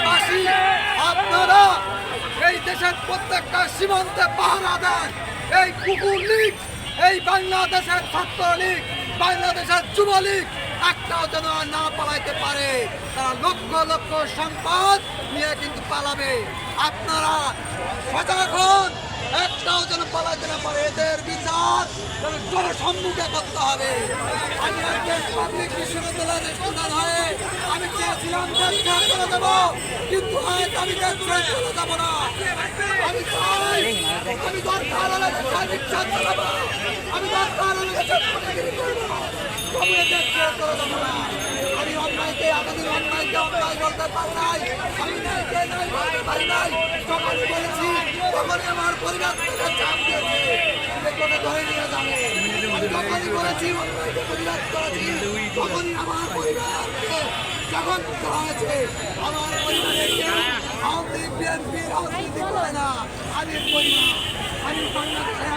দেশবাসী, আপনারা এই দেশের প্রত্যেকটা সীমান্তে পাহারা দেন। এই কুকুর লীগ, এই বাংলাদেশের ছাত্র লীগ, বাংলাদেশের যুবলীগ একটাও যেন না পালাইতে পারে। তারা লক্ষ লক্ষ সম্পদ নিয়ে কিন্তু পালাবে। আপনারা সজাগ হন, একটাও যেন পালাইতে না পারে। এদের বিচার জনসম্মুখে করতে হবে। আমি একজন পাবলিক বিশ্ববিদ্যালয়ের স্টুডেন্ট হয়ে আমি চেয়েছিলাম দেশ ত্যাগ করে দেবো, কিন্তু আজ আমি দেশ ত্যাগ করে যাবো না। আমি চাই, আমি দরকার হলে দেশের রিক্সা চালাবো, আমি দরকার হলে দেশের পরিগিরি করবো, তবু দেশ ত্যাগ করে যাবো না। আমি অন্যায়কে এতদিন অন্যায়কে অন্যায় বলতে পারি নাই, আমি ন্যায়কে ন্যায় বলতে পারি নাই। যখনই বলেছি তখনই আমার পরিবার থেকে চাপ দিয়েছে, কোর্টে ধরে নিয়ে যাবে। আমি যখনই বলেছি অন্যায়কে প্রতিবাদ করেছি, তখনই আমার পরিবারকে যখন করা হয়েছে। আমার পরিবারের কেউ আওয়ামী লীগ বিএনপির রাজনীতি করে না। আমি পরিবার, আমি বাংলাদেশের